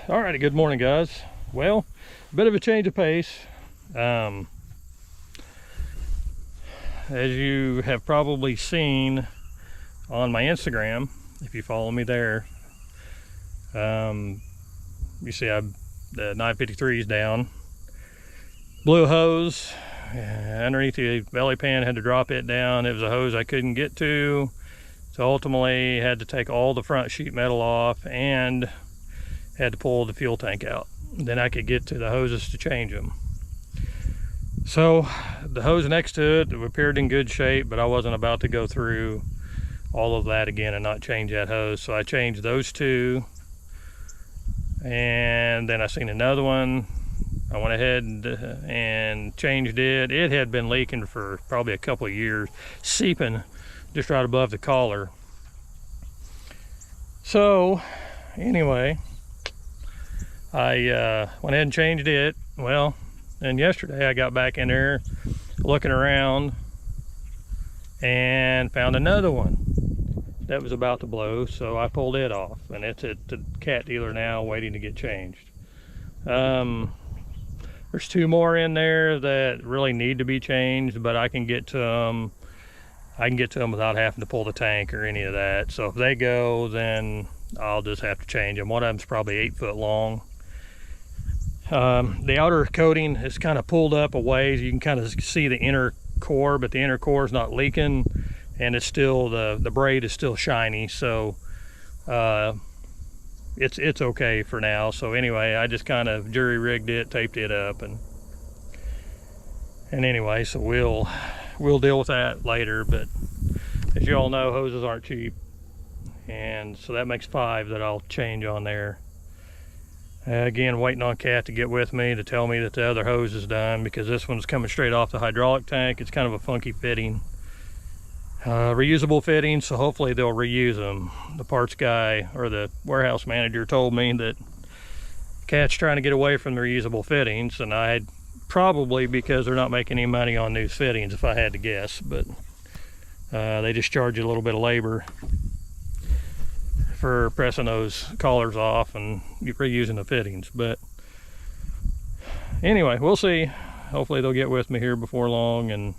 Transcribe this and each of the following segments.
Alrighty, good morning, guys. Well, a bit of a change of pace. As you have probably seen on my Instagram, if you follow me there, you see the 953 is down. Blew a hose underneath the belly pan, had to drop it down. It was a hose I couldn't get to, so ultimately had to take all the front sheet metal off and had to pull the fuel tank out. Then I could get to the hoses to change them. So the hose next to it appeared in good shape, but I wasn't about to go through all of that again and not change that hose. So I changed those two, and then I seen another one. I went ahead and changed it. It had been leaking for probably a couple of years, seeping just right above the collar. So anyway, I went ahead and changed it. Well, and yesterday I got back in there looking around and found another one that was about to blow, so I pulled it off, and it's at the cat dealer now waiting to get changed. There's two more in there that really need to be changed, but I can get to them. I can get to them without having to pull the tank or any of that. So if they go, then I'll just have to change them. One of them's probably 8 foot long. The outer coating is kind of pulled up a ways. You can kind of see the inner core, but the inner core is not leaking, and it's still, the braid is still shiny. So it's okay for now. So anyway, I just kind of jury rigged it, taped it up, and anyway, so we'll deal with that later. But as you all know, hoses aren't cheap, and so that makes 5 that I'll change on there. Again, waiting on Cat to get with me to tell me that the other hose is done, because this one's coming straight off the hydraulic tank. It's kind of a funky fitting, reusable fitting, so hopefully they'll reuse them. The parts guy, or the warehouse manager, told me that Cat's trying to get away from the reusable fittings, and I'd probably because they're not making any money on new fittings, if I had to guess. But they just charge you a little bit of labor for pressing those collars off and reusing the fittings. But anyway, we'll see. Hopefully they'll get with me here before long, and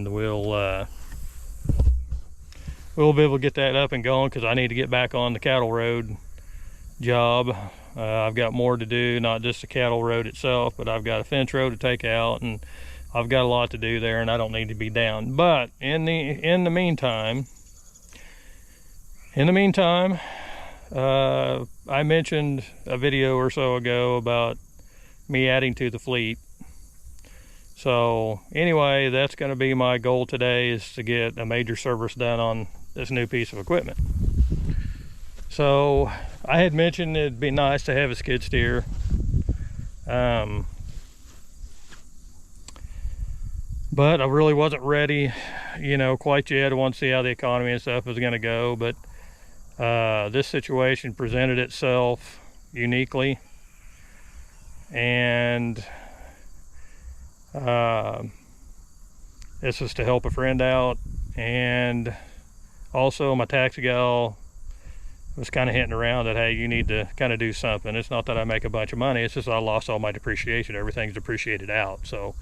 we'll be able to get that up and going, because I need to get back on the cattle road job. I've got more to do, not just the cattle road itself, but I've got a fence road to take out, and I've got a lot to do there, and I don't need to be down. But in the meantime, I mentioned a video or so ago about me adding to the fleet. So anyway, that's going to be my goal today, is to get a major service done on this new piece of equipment. So I had mentioned it'd be nice to have a skid steer. But I really wasn't ready, quite yet. I want to see how the economy and stuff was going to go. But this situation presented itself uniquely, and this was to help a friend out, and also my taxi gal was kind of hinting around that, hey, you need to kind of do something. It's not that I make a bunch of money, it's just I lost all my depreciation. Everything's depreciated out. So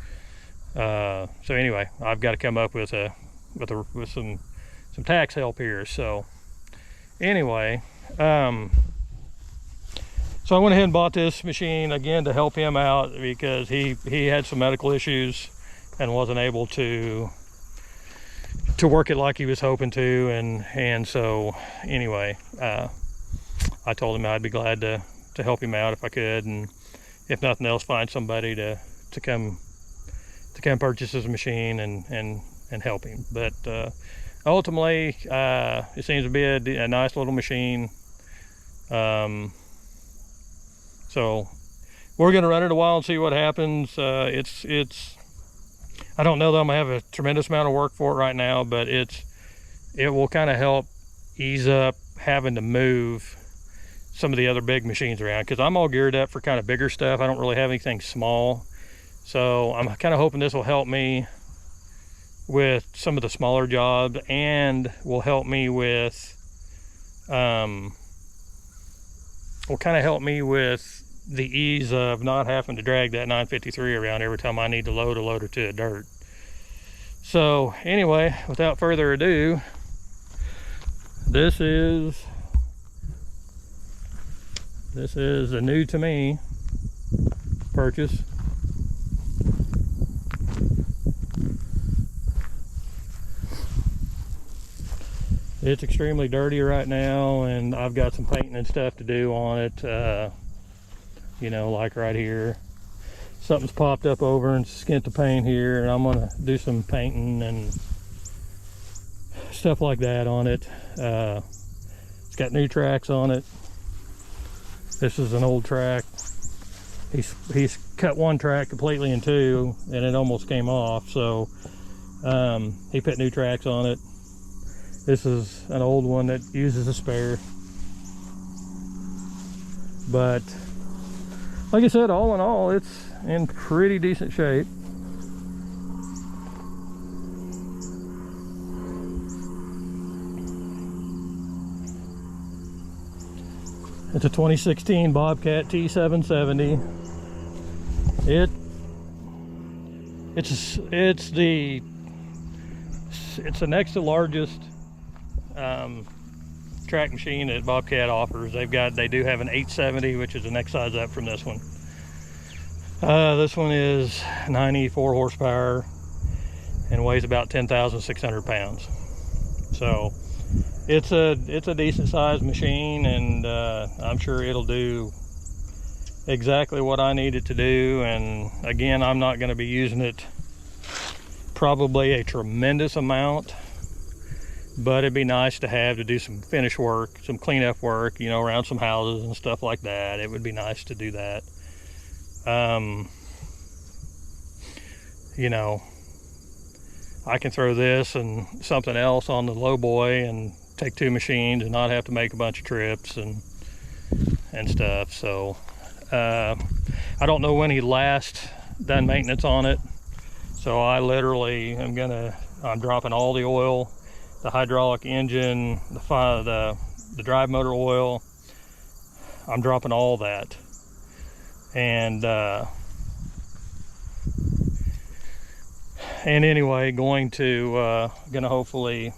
anyway, I've got to come up with some tax help here. So anyway, so I went ahead and bought this machine again to help him out, because he had some medical issues and wasn't able to work it like he was hoping to, and so anyway, I told him I'd be glad to help him out if I could, and if nothing else, find somebody to come purchase his machine and help him. But ultimately, it seems to be a nice little machine. So we're going to run it a while and see what happens. I don't know that I'm gonna have a tremendous amount of work for it right now, but it will kind of help ease up having to move some of the other big machines around, because I'm all geared up for kind of bigger stuff. I don't really have anything small, so I'm kind of hoping this will help me with some of the smaller jobs, and will help me with will kind of help me with the ease of not having to drag that 953 around every time I need to load a loader to a dirt. So anyway, without further ado, this is a new to me purchase. It's extremely dirty right now, and I've got some painting and stuff to do on it. You know, like right here, something's popped up over and skint the paint here, and I'm gonna do some painting and stuff like that on it. It's got new tracks on it. This is an old track. He's cut one track completely in two, and it almost came off, so he put new tracks on it. This is an old one that uses a spare, but like I said, all in all, it's in pretty decent shape. It's a 2016 Bobcat T770. It's the next to largest track machine that Bobcat offers. They do have an 870, which is the next size up from this one. This one is 94 horsepower and weighs about 10,600 pounds. So it's a decent sized machine, and I'm sure it'll do exactly what I need it to do. And again, I'm not going to be using it probably a tremendous amount, but it'd be nice to have to do some finish work, some cleanup work, you know, around some houses and stuff like that. It would be nice to do that. You know, I can throw this and something else on the low boy and take two machines and not have to make a bunch of trips and stuff. So I don't know when he last done maintenance on it, so I literally I'm dropping all the oil, the hydraulic engine, the drive motor oil. I'm dropping all that, and anyway, gonna hopefully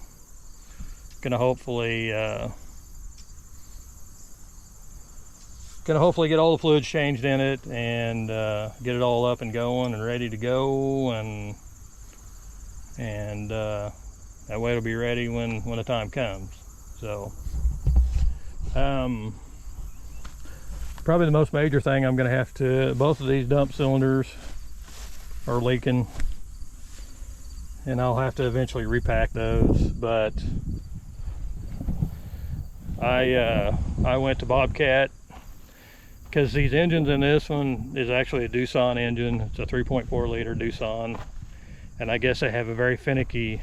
get all the fluids changed in it, and get it all up and going and ready to go, and that way it'll be ready when the time comes. So probably the most major thing I'm going to have to, both of these dump cylinders are leaking, and I'll have to eventually repack those. But I went to Bobcat because these engines in this one is actually a Doosan engine. It's a 3.4 liter Doosan, and I guess they have a very finicky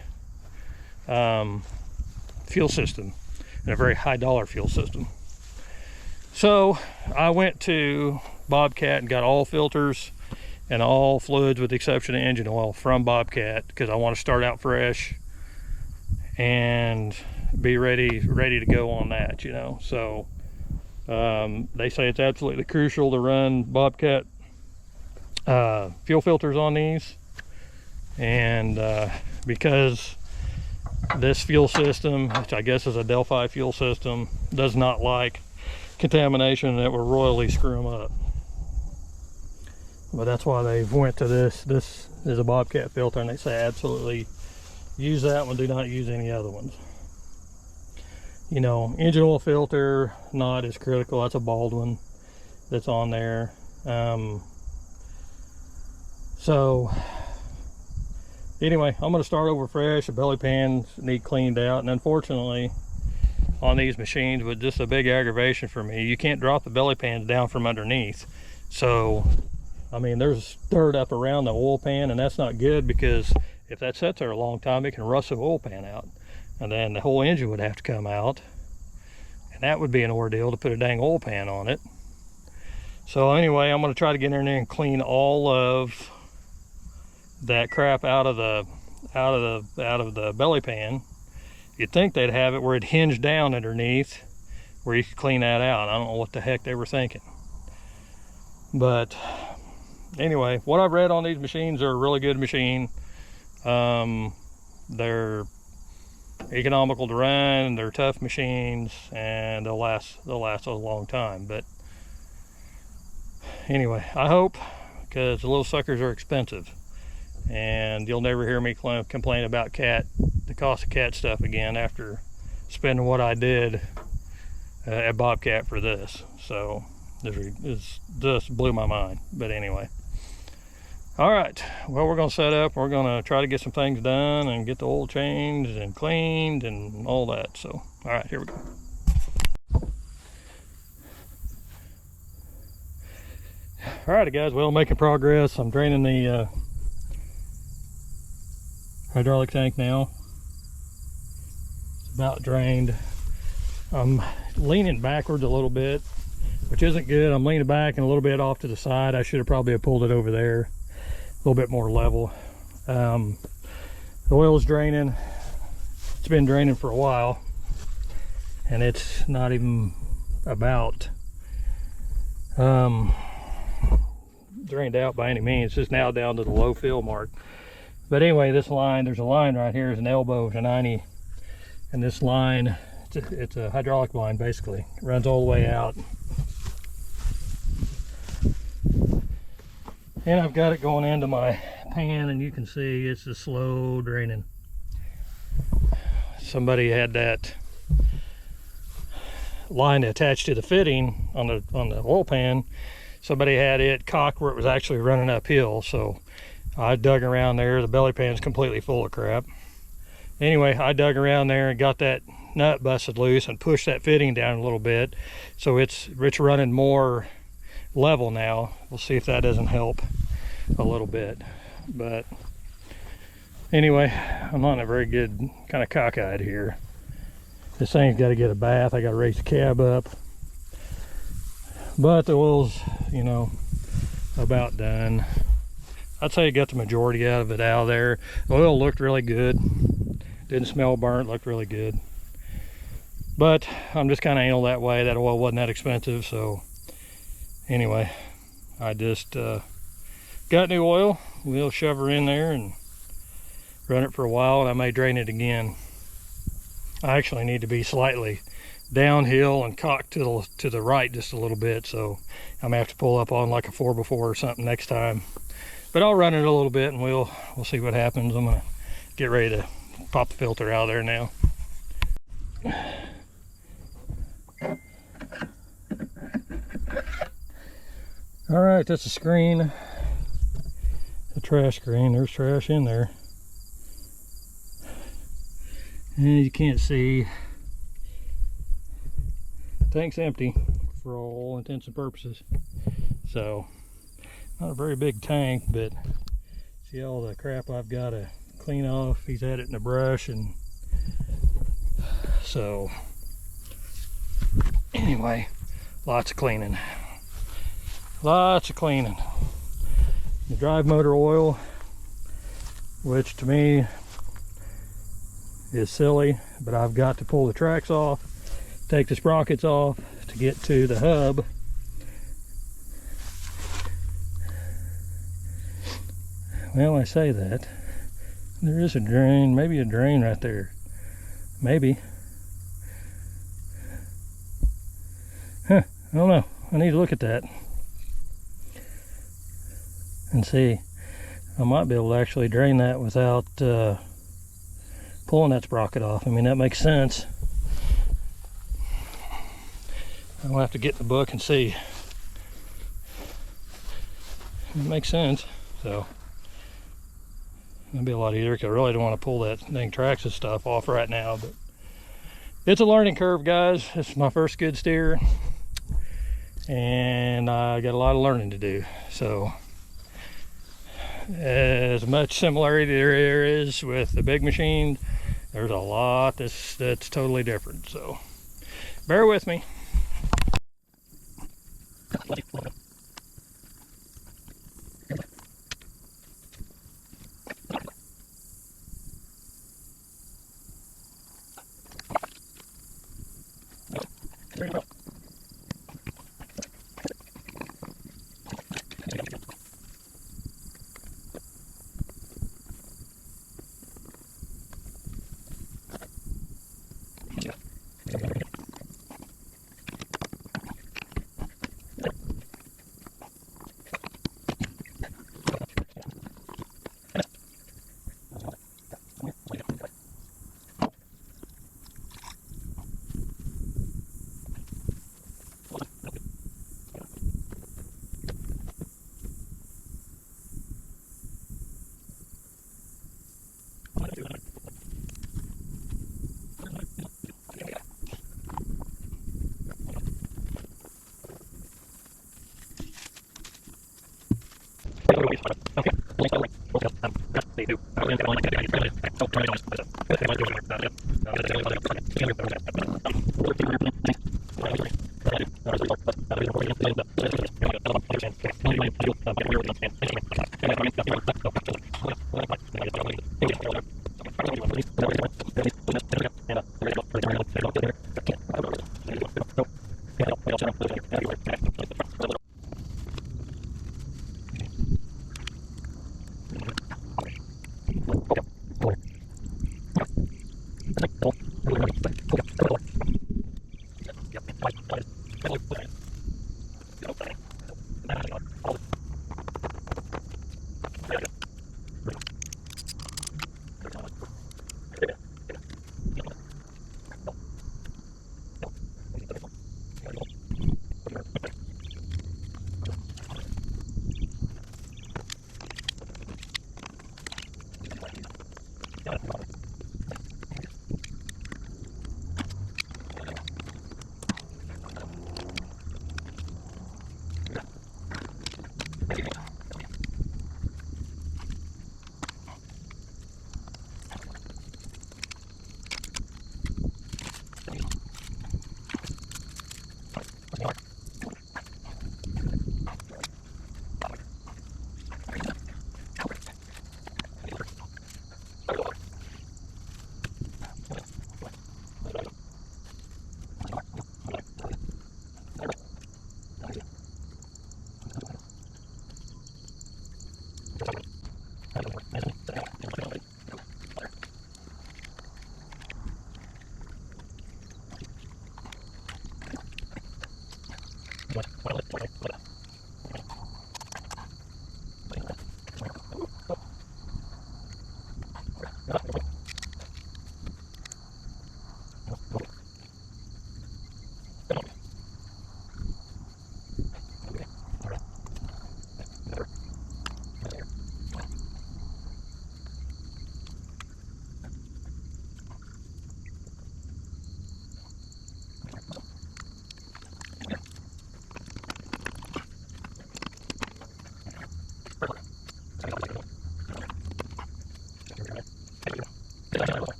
fuel system and a very high dollar fuel system. So I went to Bobcat and got all filters and all fluids with the exception of engine oil from Bobcat, because I want to start out fresh and be ready to go on that, you know. So they say it's absolutely crucial to run Bobcat fuel filters on these, and because this fuel system, which I guess is a Delphi fuel system, does not like contamination that will royally screw them up. But that's why they went to this. This is a Bobcat filter, and they say absolutely use that one, do not use any other ones. You know, engine oil filter, not as critical. That's a Baldwin that's on there. So anyway, I'm going to start over fresh. The belly pans need cleaned out, and unfortunately on these machines, with just a big aggravation for me, you can't drop the belly pans down from underneath. So I mean, there's dirt up around the oil pan, and that's not good, because if that sits there a long time, it can rust the oil pan out, and then the whole engine would have to come out, and that would be an ordeal to put a dang oil pan on it. So anyway, I'm going to try to get in there and clean all of that crap out of the belly pan. You'd think they'd have it where it hinged down underneath, where you could clean that out. I don't know what the heck they were thinking. But anyway, what I've read on these machines, are a really good machine. They're economical to run, they're tough machines, and they'll last a long time. But anyway, I hope, because the little suckers are expensive, and you'll never hear me complain about the cost of cat stuff again after spending what I did at Bobcat for this. So it just blew my mind. But anyway, all right, well, we're gonna set up, we're gonna try to get some things done and get the oil changed and cleaned and all that. So all right, here we go. All right, guys, well, making progress. I'm draining the hydraulic tank now. It's about drained. I'm leaning backwards a little bit, which isn't good. I'm leaning back and a little bit off to the side. I should have probably pulled it over there, a little bit more level. The oil's draining. It's been draining for a while, and it's not even about drained out by any means. It's just now down to the low fill mark. But anyway, this line, there's a line right here, is an elbow to 90, and this line, it's a hydraulic line basically. It runs all the way out, and I've got it going into my pan, and you can see it's just slow draining. Somebody had that line attached to the fitting on the oil pan. Somebody had it cocked where it was actually running uphill, so I dug around there. The belly pan's completely full of crap. Anyway, I dug around there and got that nut busted loose and pushed that fitting down a little bit, so it's running more level now. We'll see if that doesn't help a little bit. But anyway, I'm on a very good kind of cockeyed here. This thing's got to get a bath. I got to raise the cab up. But the oil's, you know, about done. I'd say I got the majority of it out of there. The oil looked really good. Didn't smell burnt, looked really good. But I'm just kind of anal that way. That oil wasn't that expensive. So anyway, I just got new oil. We'll shove her in there and run it for a while, and I may drain it again. I actually need to be slightly downhill and cocked to the right just a little bit, so I'm gonna have to pull up on like a 4x4 or something next time. But I'll run it a little bit and we'll see what happens. I'm gonna get ready to pop the filter out of there now. All right, that's a screen, a trash screen. There's trash in there, and you can't see. Tank's empty for all intents and purposes. So not a very big tank, but see all the crap I've got to clean off. He's had it in the brush, and so anyway, lots of cleaning. Lots of cleaning. The drive motor oil, which to me is silly, but I've got to pull the tracks off, take the sprockets off to get to the hub. Well, I say that. There is a drain, maybe a drain right there. Maybe. Huh, I don't know. I need to look at that and see. I might be able to actually drain that without pulling that sprocket off. I mean, that makes sense. I'll have to get the book and see. It makes sense. So it'll be a lot easier, because I really don't want to pull that dang tracks and stuff off right now. But it's a learning curve, guys. This is my first skid steer, and I got a lot of learning to do. So as much similarity there is with the big machine, there's a lot that's totally different. So bear with me. All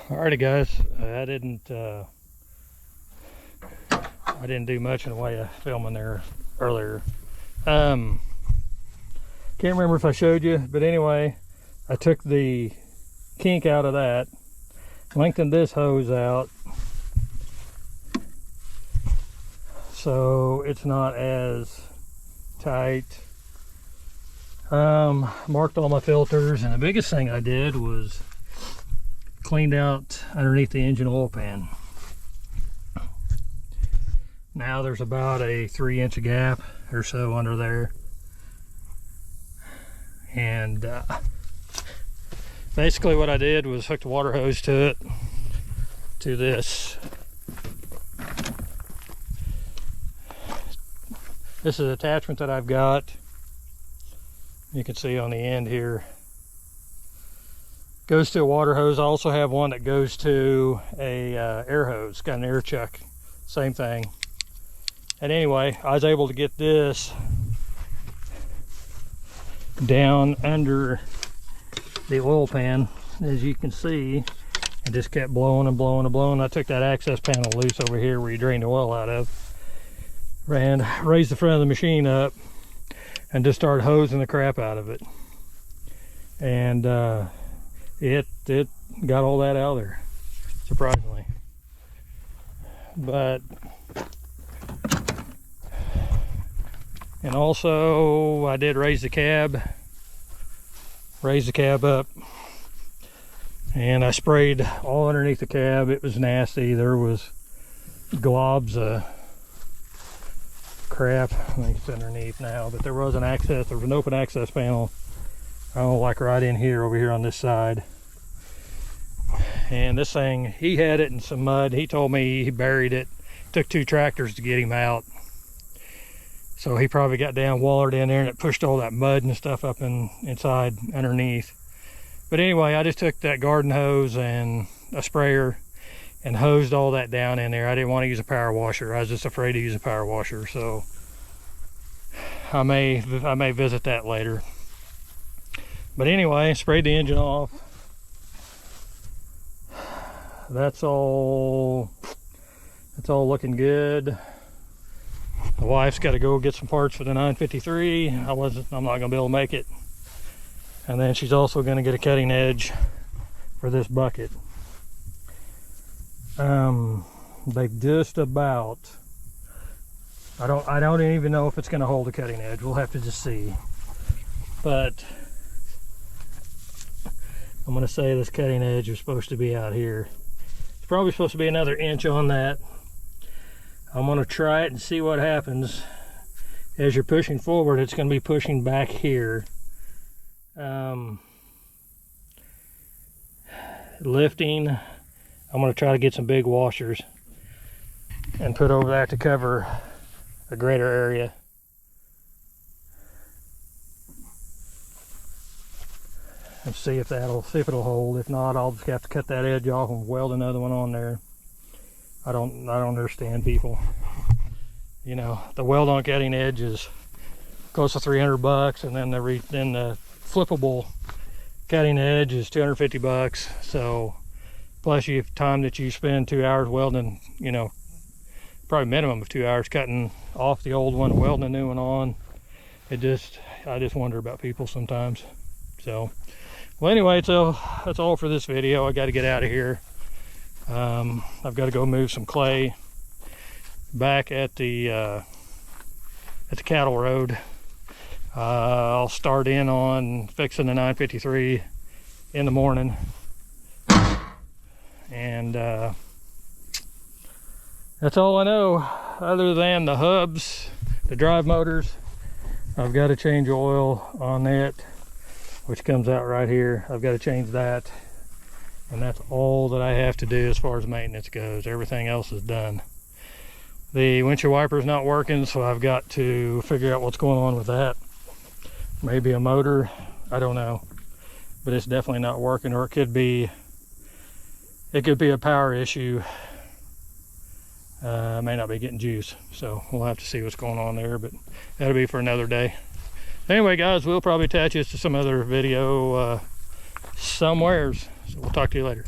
Alrighty guys, I didn't do much in the way of filming there earlier. Can't remember if I showed you, but anyway, I took the kink out of that, lengthened this hose out so it's not as tight. Marked all my filters, and the biggest thing I did was cleaned out underneath the engine oil pan. Now there's about a 3-inch gap or so under there, and basically what I did was hooked a water hose to this. This is an attachment that I've got. You can see on the end here. Goes to a water hose. I also have one that goes to a air hose, got an air chuck, same thing. And anyway, I was able to get this down under the oil pan, as you can see, and just kept blowing and blowing and blowing. I took that access panel loose over here where you drain the oil out of, and raised the front of the machine up and just started hosing the crap out of it. And it got all that out of there, surprisingly. But and also I did raise the cab up, and I sprayed all underneath the cab. It was nasty. There was globs of crap. I think it's underneath now, but there was an open access panel, like right in here, over here on this side. And this thing, he had it in some mud. He told me he buried it. Took 2 tractors to get him out. So he probably got down, wallered in there, and it pushed all that mud and stuff up inside underneath. But anyway, I just took that garden hose and a sprayer and hosed all that down in there. I didn't want to use a power washer. I was just afraid to use a power washer. So I may visit that later. But anyway, sprayed the engine off. That's all looking good. The wife's got to go get some parts for the 953. I'm not gonna be able to make it. And then she's also gonna get a cutting edge for this bucket. They just about, I don't even know if it's gonna hold a cutting edge. We'll have to just see. But I'm gonna say this cutting edge is supposed to be out here. It's probably supposed to be another inch on that. I'm going to try it and see what happens. As you're pushing forward, it's going to be pushing back here. Lifting, I'm going to try to get some big washers and put over that to cover a greater area. And see if it'll hold. If not, I'll just have to cut that edge off and weld another one on there. I don't understand people. You know, the weld on cutting edge is close to 300 bucks, and then the flippable cutting edge is 250 bucks. So plus you have time that you spend 2 hours welding, you know, probably minimum of 2 hours cutting off the old one, welding a new one on. I just wonder about people sometimes. So well, anyway, so that's all for this video. I got to get out of here. I've got to go move some clay back at the cattle road. I'll start in on fixing the 953 in the morning, and that's all I know. Other than the hubs, the drive motors, I've got to change oil on it, which comes out right here. I've got to change that. And that's all that I have to do as far as maintenance goes. Everything else is done. The windshield wiper is not working, so I've got to figure out what's going on with that. Maybe a motor, I don't know. But it's definitely not working, or it could be a power issue. I may not be getting juice, so we'll have to see what's going on there, but that'll be for another day. Anyway, guys, we'll probably attach this to some other video somewheres. So we'll talk to you later.